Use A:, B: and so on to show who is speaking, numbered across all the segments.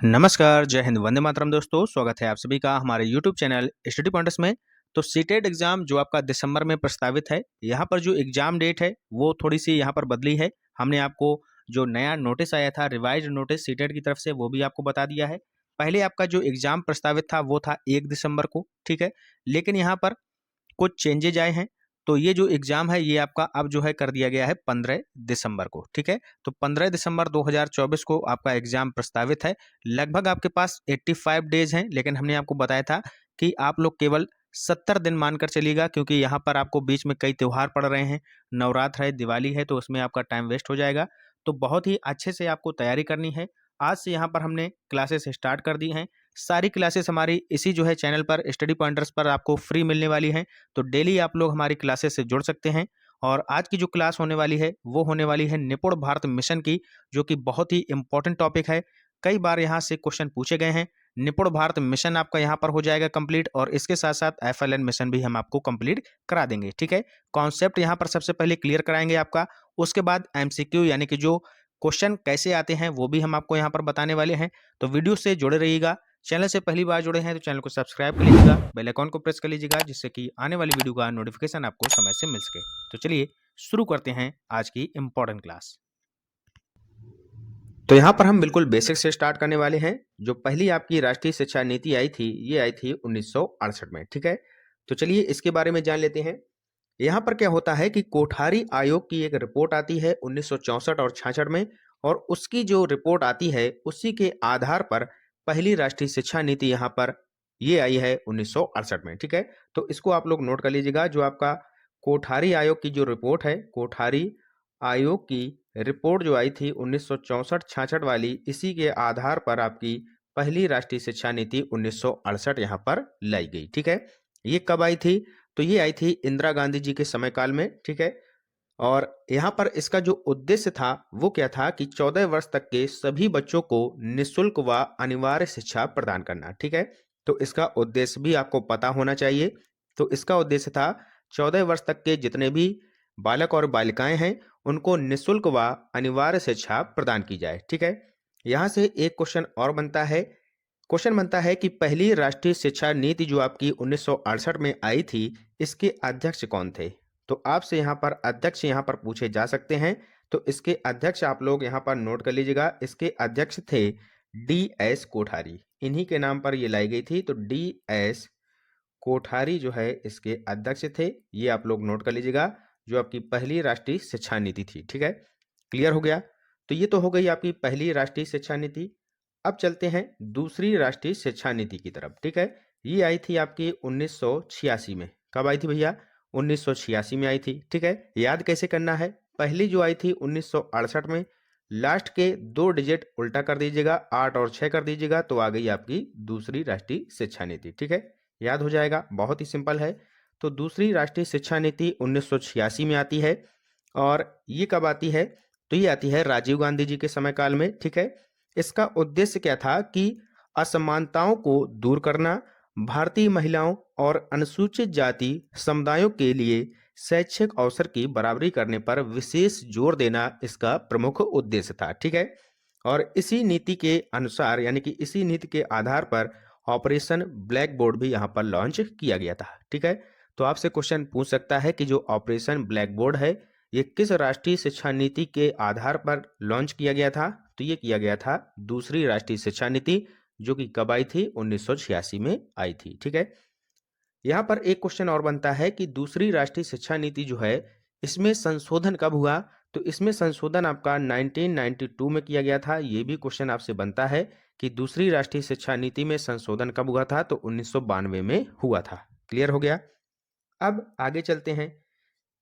A: नमस्कार, जय हिंद, वंदे मातरम दोस्तों। स्वागत है आप सभी का हमारे यूट्यूब चैनल स्टडी पॉइंट्स में। तो सीटेट एग्ज़ाम जो आपका दिसंबर में प्रस्तावित है, यहाँ पर जो एग्ज़ाम डेट है वो थोड़ी-सी यहाँ पर बदली है। हमने आपको जो नया नोटिस आया था, रिवाइज़्ड नोटिस सीटेट की तरफ से, वो भी आपको बता दिया है। पहले आपका जो एग्ज़ाम प्रस्तावित था वो था 1 दिसंबर को, ठीक है? लेकिन यहाँ पर कुछ चेंजेज आए हैं। तो ये जो एग्ज़ाम है ये आपका अब जो है कर दिया गया है 15 दिसंबर को, ठीक है? तो 15 दिसंबर 2024 को आपका एग्ज़ाम प्रस्तावित है। लगभग आपके पास 85 डेज़ हैं, लेकिन हमने आपको बताया था कि आप लोग केवल 70 दिन मानकर चलिएगा, क्योंकि यहाँ पर आपको बीच में कई त्योहार पड़ रहे हैं, नवरात्र है, दिवाली है, तो उसमें आपका टाइम वेस्ट हो जाएगा। तो बहुत ही अच्छे से आपको तैयारी करनी है। आज से यहाँ पर हमने क्लासेस स्टार्ट कर दी हैं। सारी क्लासेस हमारी इसी जो है चैनल पर स्टडी पॉइंटर्स पर आपको फ्री मिलने वाली हैं। तो डेली आप लोग हमारी क्लासेस से जुड़ सकते हैं। और आज की जो क्लास होने वाली है वो होने वाली है निपुण भारत मिशन की, जो कि बहुत ही इंपॉर्टेंट टॉपिक है। कई बार यहाँ से क्वेश्चन पूछे गए हैं। निपुण भारत मिशन आपका यहाँ पर हो जाएगा कंप्लीट, और इसके साथ साथ एफएलएन मिशन भी हम आपको कंप्लीट करा देंगे, ठीक है? कॉन्सेप्ट यहाँ पर सबसे पहले क्लियर कराएंगे आपका। उसके बाद एमसीक्यू यानी कि जो क्वेश्चन कैसे आते हैं वो भी हम आपको यहाँ पर बताने वाले हैं। तो वीडियो से जुड़े रहिएगा। चैनल से पहली बार जुड़े हैं तो चैनल को सब्सक्राइब कर लीजिएगा, बेल आइकॉन को प्रेस कर लीजिएगा, जिससे कि आने वाली वीडियो का नोटिफिकेशन आपको समय से मिल सके। तो चलिए शुरू करते हैं आज की इम्पोर्टेंट क्लास। तो यहाँ पर हम बिल्कुल बेसिक से स्टार्ट करने वाले हैं। जो पहली आपकी राष्ट्रीय शिक्षा नीति आई थी, ये आई थी 1968 में, ठीक है? तो चलिए इसके बारे में जान लेते हैं। यहाँ पर क्या होता है कि कोठारी आयोग की एक रिपोर्ट आती है 1964 और 66 में, और उसकी जो रिपोर्ट आती है उसी के आधार पर पहली राष्ट्रीय शिक्षा नीति यहाँ पर ये आई है 1968 में, ठीक है? तो इसको आप लोग नोट कर लीजिएगा। जो आपका कोठारी आयोग की जो रिपोर्ट है, कोठारी आयोग की रिपोर्ट जो आई थी 1964-66 वाली, इसी के आधार पर आपकी पहली राष्ट्रीय शिक्षा नीति 1968 यहाँ पर लाई गई, ठीक है? ये कब आई थी? तो ये आई थी इंदिरा गांधी जी के समय काल में, ठीक है? और यहाँ पर इसका जो उद्देश्य था वो क्या था कि 14 वर्ष तक के सभी बच्चों को निःशुल्क व अनिवार्य शिक्षा प्रदान करना, ठीक है? तो इसका उद्देश्य भी आपको पता होना चाहिए। तो इसका उद्देश्य था 14 वर्ष तक के जितने भी बालक और बालिकाएं हैं उनको निःशुल्क व अनिवार्य शिक्षा प्रदान की जाए, ठीक है? यहाँ से एक क्वेश्चन और बनता है। क्वेश्चन बनता है कि पहली राष्ट्रीय शिक्षा नीति जो आपकी 1968 में आई थी, इसके अध्यक्ष कौन थे? तो आपसे यहाँ पर अध्यक्ष यहाँ पर पूछे जा सकते हैं। तो इसके अध्यक्ष आप लोग यहाँ पर नोट कर लीजिएगा। इसके अध्यक्ष थे डी.एस. कोठारी। इन्हीं के नाम पर ये लाई गई थी। तो डी.एस. कोठारी जो है इसके अध्यक्ष थे। ये आप लोग नोट कर लीजिएगा, जो आपकी पहली राष्ट्रीय शिक्षा नीति थी, ठीक है? क्लियर हो गया? तो ये तो हो गई आपकी पहली राष्ट्रीय शिक्षा नीति। अब चलते हैं दूसरी राष्ट्रीय शिक्षा नीति की तरफ, ठीक है? ये आई थी आपकी 1986 में। कब आई थी भैया? 1986 में आई थी, ठीक है? याद कैसे करना है? पहली जो आई थी 1968 में, लास्ट के 2 डिजिट उल्टा कर दीजिएगा, 8 और 6 कर दीजिएगा, तो आ गई आपकी दूसरी राष्ट्रीय शिक्षा नीति, ठीक है? याद हो जाएगा, बहुत ही सिंपल है। तो दूसरी राष्ट्रीय शिक्षा नीति 1986 में आती है। और ये कब आती है? तो ये आती है राजीव गांधी जी के समय काल में, ठीक है? इसका उद्देश्य क्या था कि असमानताओं को दूर करना, भारतीय महिलाओं और अनुसूचित जाति समुदायों के लिए शैक्षिक अवसर की बराबरी करने पर विशेष जोर देना इसका प्रमुख उद्देश्य था, ठीक है? और इसी नीति के अनुसार, यानी कि इसी नीति के आधार पर ऑपरेशन ब्लैक बोर्ड भी यहाँ पर लॉन्च किया गया था, ठीक है? तो आपसे क्वेश्चन पूछ सकता है कि जो ऑपरेशन ब्लैक बोर्ड है ये किस राष्ट्रीय शिक्षा नीति के आधार पर लॉन्च किया गया था? तो ये किया गया था दूसरी राष्ट्रीय शिक्षा नीति, जो कि कब आई थी? 1986 में आई थी, ठीक है? यहाँ पर एक क्वेश्चन और बनता है कि दूसरी राष्ट्रीय शिक्षा नीति जो है इसमें संशोधन कब हुआ? तो इसमें संशोधन आपका 1992 में किया गया था। ये भी क्वेश्चन आपसे बनता है कि दूसरी राष्ट्रीय शिक्षा नीति में संशोधन कब हुआ था? तो 1992 में हुआ था। क्लियर हो गया? अब आगे चलते हैं।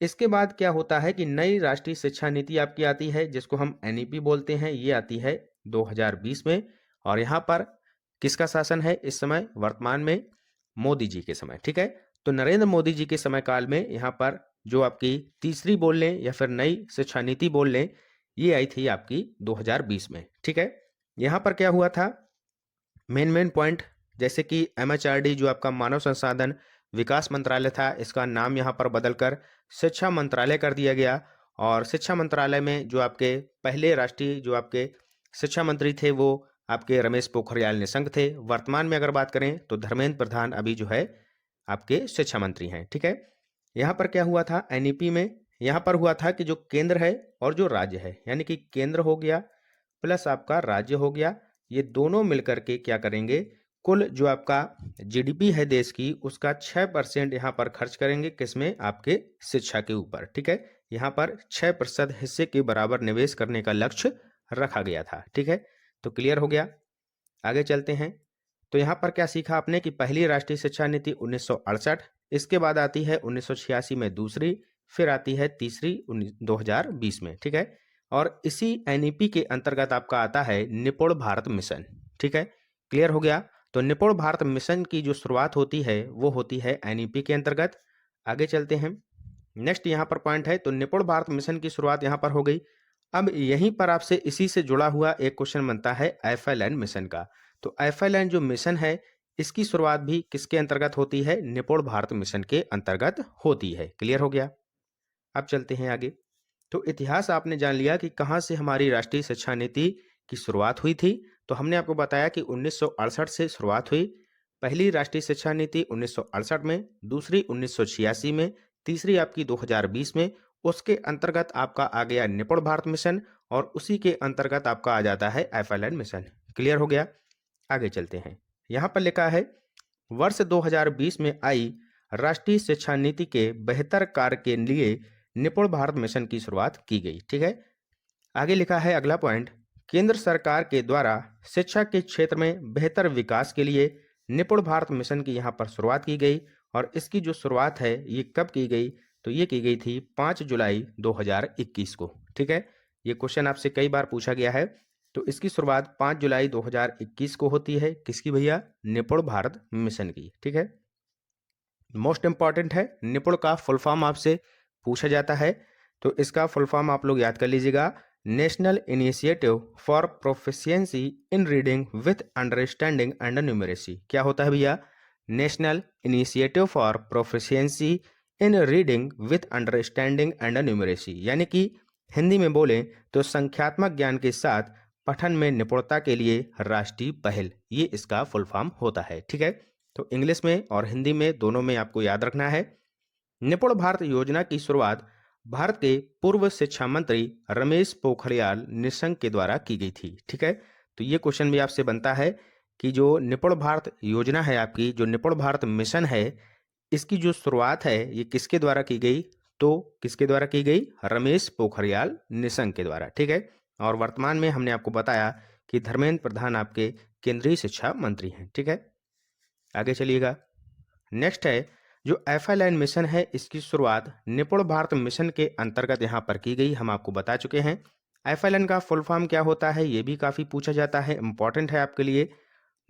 A: इसके बाद क्या होता है कि नई राष्ट्रीय शिक्षा नीति आपकी आती है, जिसको हम एनईपी बोलते हैं। ये आती है 2020 में। और यहाँ पर किसका शासन है इस समय? वर्तमान में मोदी जी के समय, ठीक है? तो नरेंद्र मोदी जी के समय काल में यहाँ पर जो आपकी तीसरी बोल लें या फिर नई शिक्षा नीति बोल लें, ये आई थी आपकी 2020 में, ठीक है? यहाँ पर क्या हुआ था? मेन पॉइंट, जैसे कि एमएचआरडी जो आपका मानव संसाधन विकास मंत्रालय था, इसका नाम यहाँ पर बदलकर शिक्षा मंत्रालय कर दिया गया। और शिक्षा मंत्रालय में जो आपके पहले राष्ट्रीय जो आपके शिक्षा मंत्री थे वो आपके रमेश पोखरियाल निशंक थे। वर्तमान में अगर बात करें तो धर्मेंद्र प्रधान अभी जो है आपके शिक्षा मंत्री हैं, ठीक है। यहाँ पर क्या हुआ था एनईपी में, यहाँ पर हुआ था कि जो केंद्र है और जो राज्य है, यानी कि केंद्र हो गया प्लस आपका राज्य हो गया, ये दोनों मिलकर के क्या करेंगे, कुल जो आपका जीडीपी है देश की उसका 6% यहाँ पर खर्च करेंगे, किसमें, आपके शिक्षा के ऊपर, ठीक है। यहाँ पर 6% हिस्से के बराबर निवेश करने का लक्ष्य रखा गया था, ठीक है। तो क्लियर हो गया। आगे चलते हैं। तो यहाँ पर क्या सीखा आपने कि पहली राष्ट्रीय शिक्षा नीति 1968, इसके बाद आती है 1986 में दूसरी, फिर आती है तीसरी 2020 में, ठीक है। और इसी एनईपी के अंतर्गत आपका आता है निपुण भारत मिशन, ठीक है। क्लियर हो गया। तो निपुण भारत मिशन की जो शुरुआत होती है वो होती है एनईपी के अंतर्गत। आगे चलते हैं। नेक्स्ट यहाँ पर पॉइंट है, तो निपुण भारत मिशन की शुरुआत यहाँ पर हो गई। अब यहीं पर आपसे इसी से जुड़ा हुआ एक क्वेश्चन बनता है एफएलएन मिशन का। तो एफएलएन जो मिशन है इसकी शुरुआत भी किसके अंतर्गत होती है, निपुण भारत मिशन के अंतर्गत होती है। क्लियर हो गया। अब चलते हैं आगे। तो इतिहास आपने जान लिया कि कहाँ से हमारी राष्ट्रीय शिक्षा नीति की शुरुआत हुई थी। तो हमने आपको बताया कि 1968 से शुरुआत हुई। पहली राष्ट्रीय शिक्षा नीति 1968 में, दूसरी 1986 में, तीसरी आपकी 2020 में। उसके अंतर्गत आपका आ गया निपुण भारत मिशन और उसी के अंतर्गत आपका आ जाता है एफएलएन मिशन। क्लियर हो गया। आगे चलते हैं। यहाँ पर लिखा है वर्ष 2020 में आई राष्ट्रीय शिक्षा नीति के बेहतर कार्य के लिए निपुण भारत मिशन की शुरुआत की गई, ठीक है। आगे लिखा है अगला पॉइंट, केंद्र सरकार के द्वारा शिक्षा के क्षेत्र में बेहतर विकास के लिए निपुण भारत मिशन की यहाँ पर शुरुआत की गई। और इसकी जो शुरुआत है ये कब की गई, तो ये की गई थी 5 जुलाई 2021 को, ठीक है। ये क्वेश्चन आपसे कई बार पूछा गया है। तो इसकी शुरुआत 5 जुलाई 2021 को होती है, किसकी भैया, निपुण भारत मिशन की, ठीक है। मोस्ट इंपॉर्टेंट है, निपुण का फुल फॉर्म आपसे पूछा जाता है। तो इसका फुल फॉर्म आप लोग याद कर लीजिएगा, national initiative for proficiency in reading with understanding and numeracy. क्या होता है भैया, national initiative for proficiency in reading with understanding and numeracy, यानी कि हिंदी में बोलें तो संख्यात्मक ज्ञान के साथ पठन में निपुणता के लिए राष्ट्रीय पहल, ये इसका फुल फॉर्म होता है, ठीक है। तो इंग्लिश में और हिंदी में दोनों में आपको याद रखना है। निपुण भारत योजना की शुरुआत भारत के पूर्व शिक्षा मंत्री रमेश पोखरियाल निशंक के द्वारा की गई थी, ठीक है। तो ये क्वेश्चन भी आपसे बनता है कि जो निपुण भारत योजना है आपकी, जो निपुण भारत मिशन है, इसकी जो शुरुआत है ये किसके द्वारा की गई, तो किसके द्वारा की गई, रमेश पोखरियाल निशंक के द्वारा, ठीक है। और वर्तमान में हमने आपको बताया कि धर्मेंद्र प्रधान आपके केंद्रीय शिक्षा मंत्री हैं, ठीक है। आगे चलिएगा। नेक्स्ट है जो एफएलएन मिशन है, इसकी शुरुआत निपुण भारत मिशन के अंतर्गत यहाँ पर की गई, हम आपको बता चुके हैं। एफएलएन का फुल फॉर्म क्या होता है ये भी काफ़ी पूछा जाता है, इंपॉर्टेंट है आपके लिए,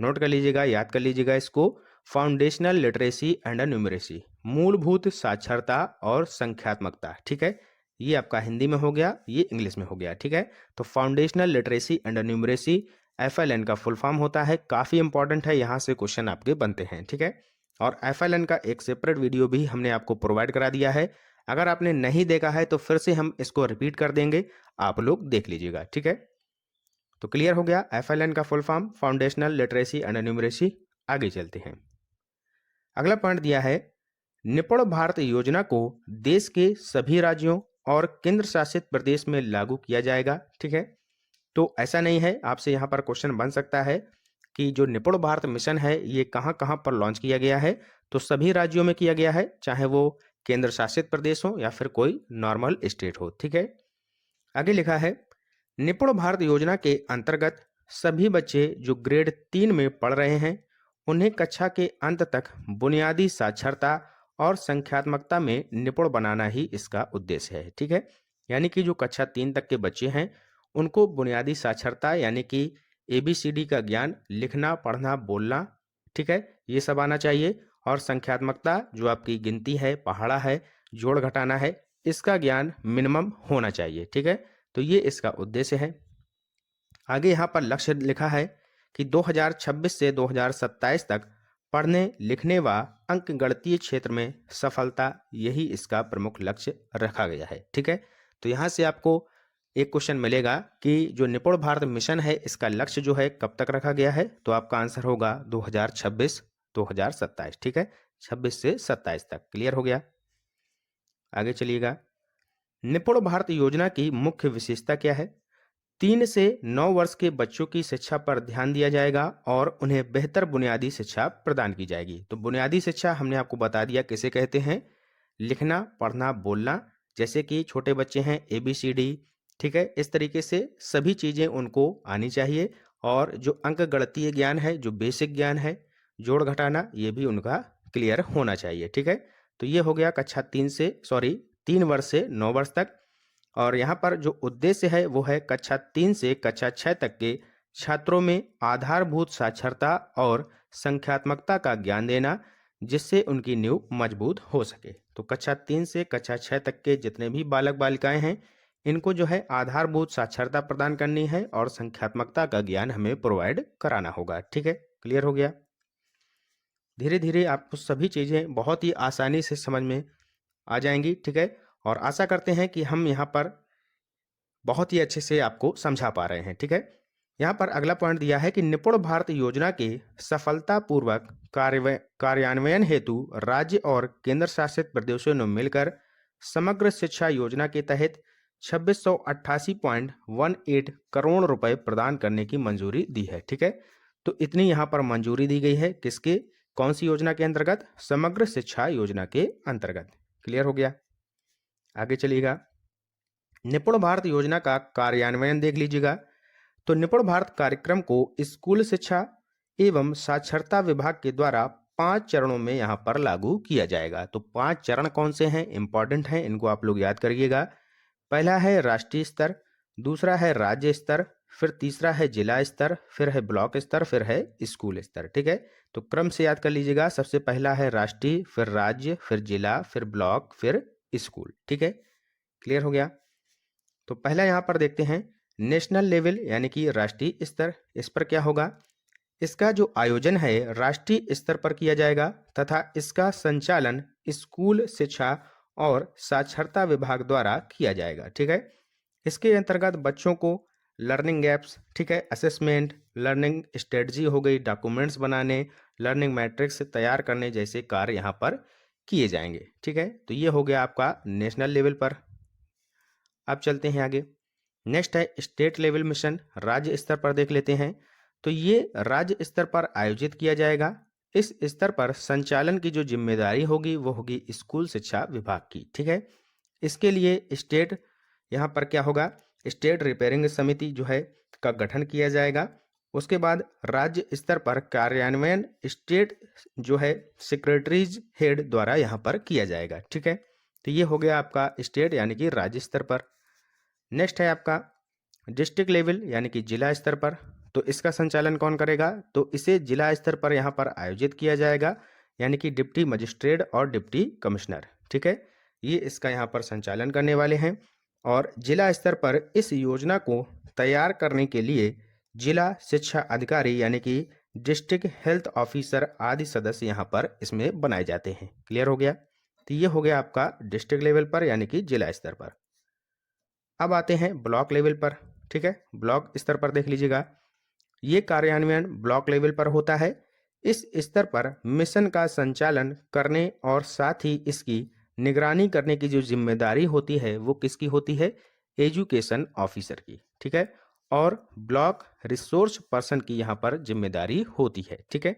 A: नोट कर लीजिएगा, याद कर लीजिएगा इसको। फाउंडेशनल लिटरेसी एंड न्यूमरेसी, मूलभूत साक्षरता और संख्यात्मकता, ठीक है। ये आपका हिंदी में हो गया, ये इंग्लिश में हो गया, ठीक है। तो foundational literacy and numeracy FLN का फुल फॉर्म होता है, काफ़ी इंपॉर्टेंट है, यहाँ से क्वेश्चन आपके बनते हैं, ठीक है। और एफएलएन का एक सेपरेट वीडियो भी हमने आपको प्रोवाइड करा दिया है, अगर आपने नहीं देखा है तो फिर से हम इसको रिपीट कर देंगे, आप लोग देख लीजिएगा, ठीक है। तो क्लियर हो गया एफएलएन का full form, foundational literacy and numeracy. आगे चलते हैं। अगला पॉइंट दिया है, निपुण भारत योजना को देश के सभी राज्यों और केंद्र शासित प्रदेश में लागू किया जाएगा, ठीक है। तो ऐसा नहीं है, आपसे यहाँ पर क्वेश्चन बन सकता है कि जो निपुण भारत मिशन है ये कहाँ कहाँ पर लॉन्च किया गया है, तो सभी राज्यों में किया गया है, चाहे वो केंद्र शासित प्रदेश हो या फिर कोई नॉर्मल स्टेट हो, ठीक है। आगे लिखा है, निपुण भारत योजना के अंतर्गत सभी बच्चे जो ग्रेड 3 में पढ़ रहे हैं उन्हें कक्षा के अंत तक बुनियादी साक्षरता और संख्यात्मकता में निपुण बनाना ही इसका उद्देश्य है, ठीक है। यानी कि जो कक्षा 3 तक के बच्चे हैं उनको बुनियादी साक्षरता यानी कि ABCD का ज्ञान, लिखना पढ़ना बोलना, ठीक है, ये सब आना चाहिए। और संख्यात्मकता जो आपकी गिनती है, पहाड़ा है, जोड़ घटाना है, इसका ज्ञान मिनिमम होना चाहिए, ठीक है। तो ये इसका उद्देश्य है। आगे यहाँ पर लक्ष्य लिखा है कि 2026 से 2027 तक पढ़ने लिखने व अंकगणितीय क्षेत्र में सफलता, यही इसका प्रमुख लक्ष्य रखा गया है, ठीक है। तो यहाँ से आपको एक क्वेश्चन मिलेगा कि जो निपुण भारत मिशन है इसका लक्ष्य जो है कब तक रखा गया है, तो आपका आंसर होगा 2026 2027। ठीक है, 26 से 27 तक। क्लियर हो गया। आगे चलिएगा। निपुण भारत योजना की मुख्य विशेषता क्या है? 3 से 9 वर्ष के बच्चों की शिक्षा पर ध्यान दिया जाएगा और उन्हें बेहतर बुनियादी शिक्षा प्रदान की जाएगी। तो बुनियादी शिक्षा हमने आपको बता दिया किसे कहते हैं। लिखना, पढ़ना, बोलना, जैसे कि छोटे बच्चे हैं ABCD, ठीक है, इस तरीके से सभी चीज़ें उनको आनी चाहिए। और जो अंक गणितीय ज्ञान है, जो बेसिक ज्ञान है, जोड़ घटाना, ये भी उनका क्लियर होना चाहिए। ठीक है, तो ये हो गया कक्षा 3 वर्ष से 9 वर्ष तक। और यहाँ पर जो उद्देश्य है वो है कक्षा 3 से कक्षा 6 तक के छात्रों में आधारभूत साक्षरता और संख्यात्मकता का ज्ञान देना, जिससे उनकी नींव मजबूत हो सके। तो कक्षा 3 से कक्षा 6 तक के जितने भी बालक बालिकाएं हैं, इनको जो है आधारभूत साक्षरता प्रदान करनी है और संख्यात्मकता का ज्ञान हमें प्रोवाइड कराना होगा। ठीक है, क्लियर हो गया। धीरे धीरे आपको सभी चीज़ें बहुत ही आसानी से समझ में आ जाएंगी। ठीक है, और आशा करते हैं कि हम यहाँ पर बहुत ही अच्छे से आपको समझा पा रहे हैं। ठीक है, यहाँ पर अगला पॉइंट दिया है कि निपुण भारत योजना के सफलतापूर्वक कार्यान्वयन हेतु राज्य और केंद्र शासित प्रदेशों ने मिलकर समग्र शिक्षा योजना के तहत 2688.18 करोड़ रुपए प्रदान करने की मंजूरी दी है। ठीक है, तो इतनी यहाँ पर मंजूरी दी गई है किसके, कौन सी योजना के अंतर्गत? समग्र शिक्षा योजना के अंतर्गत। क्लियर हो गया। आगे चलिएगा। निपुण भारत योजना का कार्यान्वयन देख लीजिएगा। तो निपुण भारत कार्यक्रम को स्कूल शिक्षा एवं साक्षरता विभाग के द्वारा 5 चरणों में यहाँ पर लागू किया जाएगा। तो 5 चरण कौन से हैं, इंपॉर्टेंट हैं, इनको आप लोग याद करिएगा। पहला है राष्ट्रीय स्तर, दूसरा है राज्य स्तर, फिर तीसरा है जिला स्तर, फिर है ब्लॉक स्तर, फिर है स्कूल स्तर। ठीक है, तो क्रम से याद कर लीजिएगा। सबसे पहला है राष्ट्रीय, फिर राज्य, फिर जिला, फिर ब्लॉक, फिर स्कूल। ठीक है, क्लियर हो गया। तो पहला यहाँ पर देखते हैं नेशनल लेवल यानी कि राष्ट्रीय स्तर। इस पर क्या होगा, इसका जो आयोजन है राष्ट्रीय स्तर पर किया जाएगा तथा इसका संचालन स्कूल शिक्षा और साक्षरता विभाग द्वारा किया जाएगा। ठीक है, इसके अंतर्गत बच्चों को लर्निंग गैप्स, ठीक है, असेसमेंट, लर्निंग स्ट्रेटजी हो गई, डॉक्यूमेंट्स बनाने, लर्निंग मैट्रिक्स तैयार करने जैसे कार्य यहाँ पर किए जाएंगे। ठीक है, तो ये हो गया आपका नेशनल लेवल पर। अब चलते हैं आगे। नेक्स्ट है स्टेट लेवल मिशन, राज्य स्तर पर देख लेते हैं। तो ये राज्य स्तर पर आयोजित किया जाएगा। इस स्तर पर संचालन की जो जिम्मेदारी होगी वो होगी स्कूल शिक्षा विभाग की। ठीक है, इसके लिए स्टेट यहाँ पर क्या होगा, स्टेट रिपेयरिंग समिति जो है का गठन किया जाएगा। उसके बाद राज्य स्तर पर कार्यान्वयन स्टेट जो है सेक्रेटरीज हेड द्वारा यहाँ पर किया जाएगा। ठीक है, तो ये हो गया आपका स्टेट यानी कि राज्य स्तर पर। नेक्स्ट है आपका डिस्ट्रिक्ट लेवल यानी कि जिला स्तर पर। तो इसका संचालन कौन करेगा, तो इसे जिला स्तर पर यहाँ पर आयोजित किया जाएगा यानी कि डिप्टी मजिस्ट्रेट और डिप्टी कमिश्नर। ठीक है, ये इसका यहाँ पर संचालन करने वाले हैं। और जिला स्तर पर इस योजना को तैयार करने के लिए जिला शिक्षा अधिकारी यानी कि डिस्ट्रिक्ट हेल्थ ऑफिसर आदि सदस्य यहाँ पर इसमें बनाए जाते हैं। क्लियर हो गया। तो ये हो गया आपका डिस्ट्रिक्ट लेवल पर यानी कि जिला स्तर पर। अब आते हैं ब्लॉक लेवल पर। ठीक है, ब्लॉक स्तर पर देख लीजिएगा। ये कार्यान्वयन ब्लॉक लेवल पर होता है। इस स्तर पर मिशन का संचालन करने और साथ ही इसकी निगरानी करने की जो जिम्मेदारी होती है वो किसकी होती है, एजुकेशन ऑफिसर की। ठीक है, और ब्लॉक रिसोर्स पर्सन की यहाँ पर जिम्मेदारी होती है। ठीक है,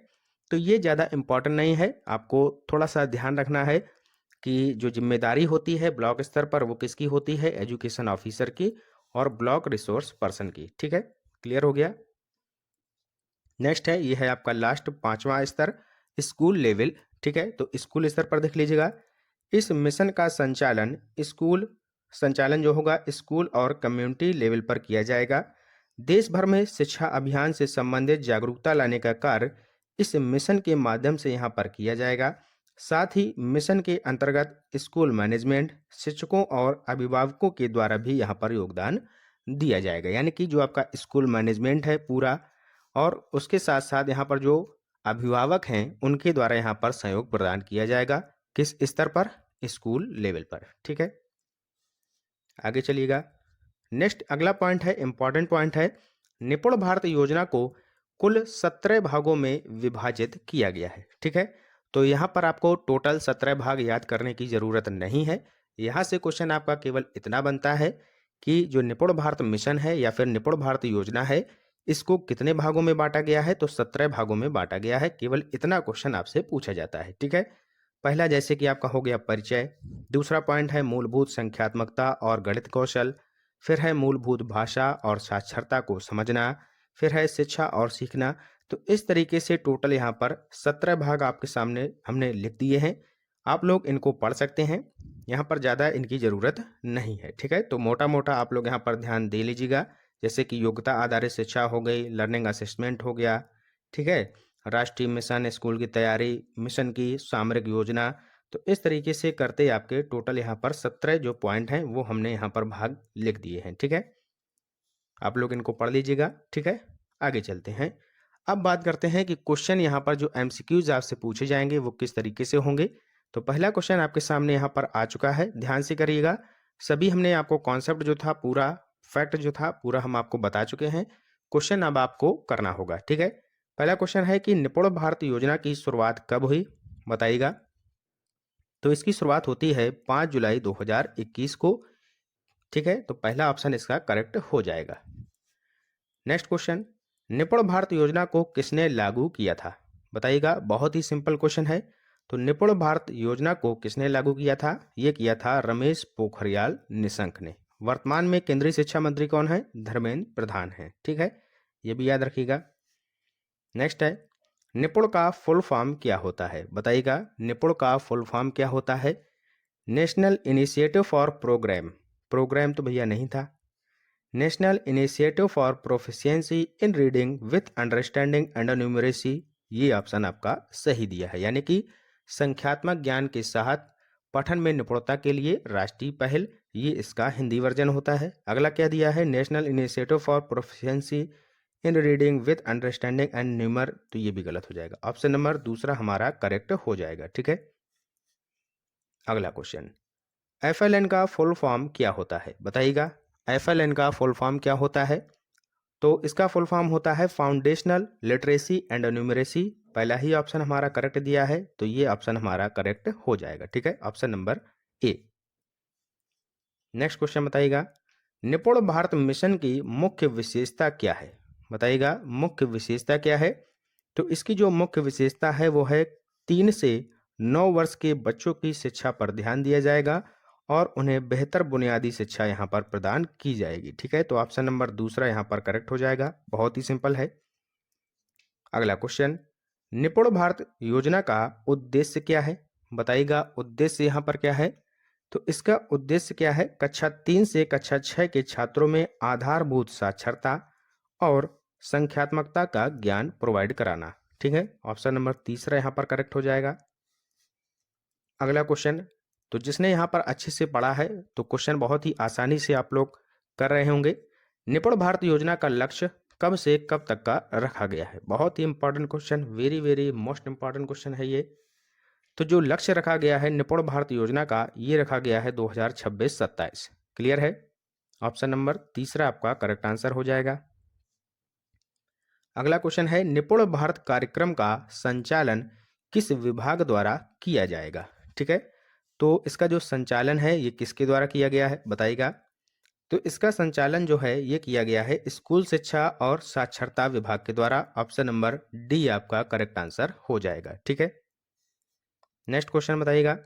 A: तो ये ज़्यादा इम्पॉर्टेंट नहीं है, आपको थोड़ा सा ध्यान रखना है कि जो जिम्मेदारी होती है ब्लॉक स्तर पर वो किसकी होती है, एजुकेशन ऑफिसर की और ब्लॉक रिसोर्स पर्सन की। ठीक है, क्लियर हो गया। नेक्स्ट है, ये है आपका लास्ट 5वां स्तर, स्कूल लेवल। ठीक है, तो स्कूल स्तर पर देख लीजिएगा। इस मिशन का संचालन जो होगा स्कूल और कम्युनिटी लेवल पर किया जाएगा। देश भर में शिक्षा अभियान से संबंधित जागरूकता लाने का कार्य इस मिशन के माध्यम से यहाँ पर किया जाएगा। साथ ही मिशन के अंतर्गत स्कूल मैनेजमेंट, शिक्षकों और अभिभावकों के द्वारा भी यहाँ पर योगदान दिया जाएगा। यानी कि जो आपका स्कूल मैनेजमेंट है पूरा, और उसके साथ साथ यहाँ पर जो अभिभावक हैं उनके द्वारा यहाँ पर सहयोग प्रदान किया जाएगा। किस स्तर पर, स्कूल लेवल पर। ठीक है, आगे चलिएगा। नेक्स्ट अगला पॉइंट है, इंपॉर्टेंट पॉइंट है, निपुण भारत योजना को कुल 17 भागों में विभाजित किया गया है। ठीक है, तो यहाँ पर आपको टोटल 17 भाग याद करने की जरूरत नहीं है। यहाँ से क्वेश्चन आपका केवल इतना बनता है कि जो निपुण भारत मिशन है या फिर निपुण भारत योजना है, इसको कितने भागों में बांटा गया है, तो 17 भागों में बांटा गया है। केवल इतना क्वेश्चन आपसे पूछा जाता है। ठीक है, पहला जैसे कि आपका हो गया परिचय, दूसरा पॉइंट है मूलभूत संख्यात्मकता और गणित कौशल, फिर है मूलभूत भाषा और साक्षरता को समझना, फिर है शिक्षा और सीखना। तो इस तरीके से टोटल यहाँ पर 17 भाग आपके सामने हमने लिख दिए हैं। आप लोग इनको पढ़ सकते हैं, यहाँ पर ज़्यादा इनकी ज़रूरत नहीं है। ठीक है, तो मोटा मोटा आप लोग यहाँ पर ध्यान दे लीजिएगा, जैसे कि योग्यता आधारित शिक्षा हो गई, लर्निंग असेसमेंट हो गया। ठीक है, राष्ट्रीय मिशन, स्कूल की तैयारी, मिशन की सामरिक योजना। तो इस तरीके से करते आपके टोटल यहाँ पर 17 जो पॉइंट हैं वो हमने यहाँ पर भाग लिख दिए हैं। ठीक है, आप लोग इनको पढ़ लीजिएगा। ठीक है, आगे चलते हैं। अब बात करते हैं कि क्वेश्चन यहाँ पर जो एमसीक्यूज आपसे पूछे जाएंगे वो किस तरीके से होंगे। तो पहला क्वेश्चन आपके सामने यहाँ पर आ चुका है, ध्यान से करिएगा। सभी हमने आपको कॉन्सेप्ट जो था, पूरा फैक्ट जो था, पूरा हम आपको बता चुके हैं। क्वेश्चन अब आपको करना होगा। ठीक है, पहला क्वेश्चन है कि निपुण भारत योजना की शुरुआत कब हुई, बताइएगा। तो इसकी शुरुआत होती है 5 जुलाई 2021 को। ठीक है, तो पहला ऑप्शन इसका करेक्ट हो जाएगा। नेक्स्ट क्वेश्चन, निपुण भारत योजना को किसने लागू किया था, बताइएगा। बहुत ही सिंपल क्वेश्चन है। तो निपुण भारत योजना को किसने लागू किया था, ये किया था रमेश पोखरियाल निशंक ने। वर्तमान में केंद्रीय शिक्षा मंत्री कौन है, धर्मेंद्र प्रधान है। ठीक है, ये भी याद रखिएगा। नेक्स्ट है, निपुण का फुल फॉर्म क्या होता है, बताइएगा। निपुण का फुल फॉर्म क्या होता है, national initiative for program, program तो भैया नहीं था, national initiative for proficiency in reading with understanding and numeracy. ये ऑप्शन आपका सही दिया है, यानी कि संख्यात्मक ज्ञान के साथ पठन में निपुणता के लिए राष्ट्रीय पहल, ये इसका हिंदी वर्जन होता है। अगला क्या दिया है, national initiative for proficiency in reading with understanding and numeracy, तो ये भी गलत हो जाएगा। ऑप्शन नंबर दूसरा हमारा करेक्ट हो जाएगा। ठीक है, अगला क्वेश्चन, FLN का फुल फॉर्म क्या होता है, बताइएगा। FLN का फुल फॉर्म क्या होता है, तो इसका फुल फॉर्म होता है फाउंडेशनल लिटरेसी एंड न्यूमरेसी। पहला ही ऑप्शन हमारा करेक्ट दिया है, तो ये ऑप्शन हमारा करेक्ट हो जाएगा। ठीक है, option number A. Next question बताइएगा, निपुण भारत मिशन की मुख्य विशेषता क्या है, बताइएगा। मुख्य विशेषता क्या है, तो इसकी जो मुख्य विशेषता है वो है 3 से 9 वर्ष के बच्चों की शिक्षा पर ध्यान दिया जाएगा और उन्हें बेहतर बुनियादी शिक्षा यहाँ पर प्रदान की जाएगी। ठीक है, तो ऑप्शन नंबर दूसरा यहाँ पर करेक्ट हो जाएगा, बहुत ही सिंपल है। अगला क्वेश्चन, निपुण भारत योजना का उद्देश्य क्या है, बताइएगा। उद्देश्य यहाँ पर क्या है, तो इसका उद्देश्य क्या है, कक्षा 3 से कक्षा 6 के छात्रों में आधारभूत साक्षरता और संख्यात्मकता का ज्ञान प्रोवाइड कराना। ठीक है, ऑप्शन नंबर तीसरा यहाँ पर करेक्ट हो जाएगा। अगला क्वेश्चन, तो जिसने यहाँ पर अच्छे से पढ़ा है तो क्वेश्चन बहुत ही आसानी से आप लोग कर रहे होंगे। निपुण भारत योजना का लक्ष्य कब से कब तक का रखा गया है, बहुत ही important question, very very most important question है ये। तो जो लक्ष्य रखा गया है निपुण भारत योजना का, ये रखा गया है 2026-27। क्लियर है, ऑप्शन नंबर तीसरा आपका करेक्ट आंसर हो जाएगा। अगला क्वेश्चन है, निपुण भारत कार्यक्रम का संचालन किस विभाग द्वारा किया जाएगा। ठीक है, तो इसका जो संचालन है ये किसके द्वारा किया गया है, बताइएगा। तो इसका संचालन जो है ये किया गया है स्कूल शिक्षा और साक्षरता विभाग के द्वारा। ऑप्शन नंबर डी आपका करेक्ट आंसर हो जाएगा। ठीक है, नेक्स्ट क्वेश्चन बताइएगा,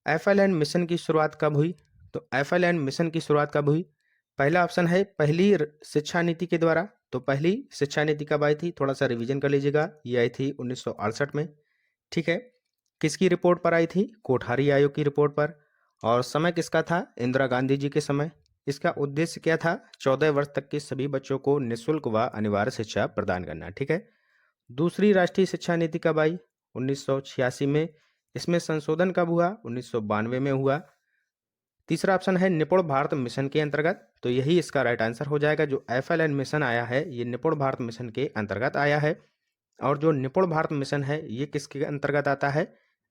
A: FLN मिशन की शुरुआत कब हुई, तो FLN मिशन की शुरुआत कब हुई। पहला ऑप्शन है पहली शिक्षा नीति के द्वारा। तो पहली शिक्षा नीति कब आई थी, थोड़ा सा रिवीजन कर लीजिएगा, ये आई थी 1968 में। ठीक है, किसकी रिपोर्ट पर आई थी, कोठारी आयोग की रिपोर्ट पर, और समय किसका था, इंदिरा गांधी जी के समय। इसका उद्देश्य क्या था, 14 वर्ष तक के सभी बच्चों को निःशुल्क व अनिवार्य शिक्षा प्रदान करना। ठीक है, दूसरी राष्ट्रीय शिक्षा नीति कब आई, 1986 में। इसमें संशोधन कब हुआ, 1992 में हुआ। तीसरा ऑप्शन है निपुण भारत मिशन के अंतर्गत, तो यही इसका राइट आंसर हो जाएगा। जो FLN मिशन आया है ये निपुण भारत मिशन के अंतर्गत आया है, और जो निपुण भारत मिशन है ये किसके अंतर्गत आता है,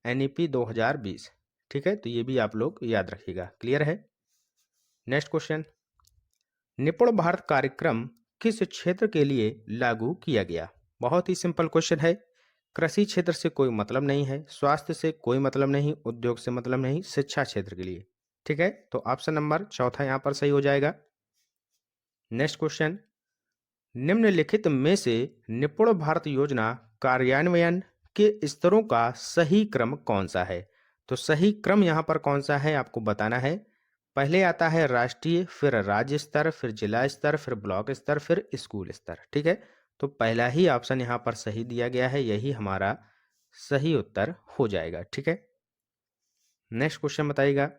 A: NEP 2020। ठीक है, तो ये भी आप लोग याद रखिएगा। क्लियर है, नेक्स्ट क्वेश्चन, निपुण भारत कार्यक्रम किस क्षेत्र के लिए लागू किया गया? बहुत ही सिंपल क्वेश्चन है। कृषि क्षेत्र से कोई मतलब नहीं है, स्वास्थ्य से कोई मतलब नहीं, उद्योग से मतलब नहीं, शिक्षा क्षेत्र के लिए। ठीक है, तो ऑप्शन नंबर चौथा यहाँ पर सही हो जाएगा। नेक्स्ट क्वेश्चन, निम्नलिखित में से निपुण भारत योजना कार्यान्वयन के स्तरों का सही क्रम कौन सा है? तो सही क्रम यहाँ पर कौन सा है आपको बताना है। पहले आता है राष्ट्रीय, फिर राज्य स्तर, फिर जिला स्तर, फिर ब्लॉक स्तर, फिर स्कूल स्तर। ठीक है, तो पहला ही ऑप्शन यहाँ पर सही दिया गया है, यही हमारा सही उत्तर हो जाएगा। ठीक है, नेक्स्ट क्वेश्चन बताइएगा,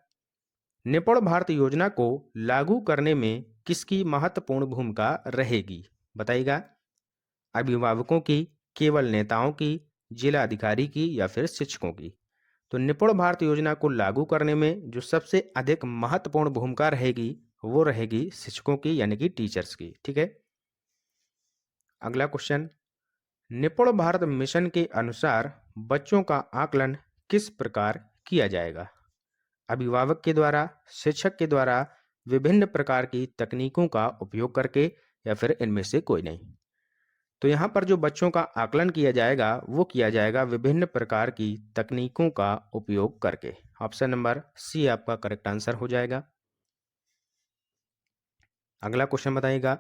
A: निपुण भारत योजना को लागू करने में किसकी महत्वपूर्ण भूमिका रहेगी? बताइएगा। अभिभावकों की, केवल नेताओं की, जिला अधिकारी की, या फिर शिक्षकों की? तो निपुण भारत योजना को लागू करने में जो सबसे अधिक महत्वपूर्ण भूमिका रहेगी वो रहेगी शिक्षकों की, यानी कि टीचर्स की। ठीक है, अगला क्वेश्चन, निपुण भारत मिशन के अनुसार बच्चों का आकलन किस प्रकार किया जाएगा? अभिभावक के द्वारा, शिक्षक के द्वारा, विभिन्न प्रकार की तकनीकों का उपयोग करके, या फिर इनमें से कोई नहीं? तो यहाँ पर जो बच्चों का आकलन किया जाएगा वो किया जाएगा विभिन्न प्रकार की तकनीकों का उपयोग करके। ऑप्शन नंबर सी आपका करेक्ट आंसर हो जाएगा। अगला क्वेश्चन बताइएगा,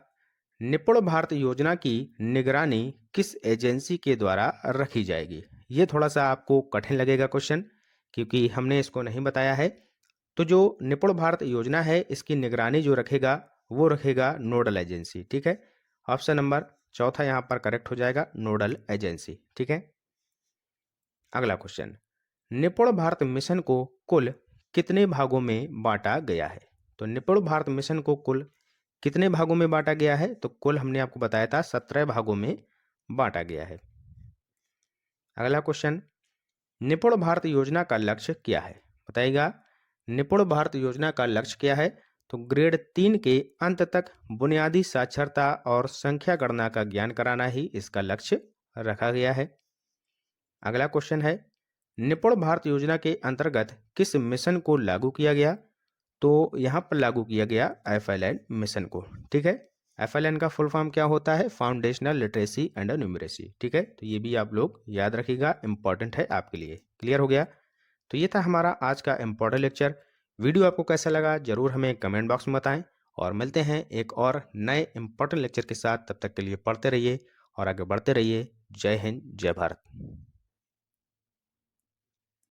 A: निपुण भारत योजना की निगरानी किस एजेंसी के द्वारा रखी जाएगी? ये थोड़ा सा आपको कठिन लगेगा क्वेश्चन, क्योंकि हमने इसको नहीं बताया है। तो जो निपुण भारत योजना है इसकी निगरानी जो रखेगा वो रखेगा नोडल एजेंसी। ठीक है, ऑप्शन नंबर चौथा यहाँ पर करेक्ट हो जाएगा, नोडल एजेंसी। ठीक है, अगला क्वेश्चन, निपुण भारत मिशन को कुल कितने भागों में बांटा गया है? तो निपुण भारत मिशन को कुल कितने भागों में बांटा गया है? तो कुल हमने आपको बताया था 17 भागों में बांटा गया है। अगला क्वेश्चन, निपुण भारत योजना का लक्ष्य क्या है? बताइएगा। निपुण भारत योजना का लक्ष्य क्या है? तो ग्रेड 3 के अंत तक बुनियादी साक्षरता और संख्या गणना का ज्ञान कराना ही इसका लक्ष्य रखा गया है। अगला क्वेश्चन है, निपुण भारत योजना के अंतर्गत किस मिशन को लागू किया गया? तो यहाँ पर लागू किया गया FLN मिशन को। ठीक है, FLN का फुल फॉर्म क्या होता है? Foundational literacy and numeracy. ठीक है, तो ये भी आप लोग याद रखिएगा, इंपॉर्टेंट है आपके लिए। क्लियर हो गया? तो ये था हमारा आज का इम्पोर्टेंट लेक्चर। वीडियो आपको कैसा लगा जरूर हमें कमेंट बॉक्स में बताएं, और मिलते हैं एक और नए इम्पोर्टेंट लेक्चर के साथ। तब तक के लिए पढ़ते रहिए और आगे बढ़ते रहिए। जय हिंद, जय भारत।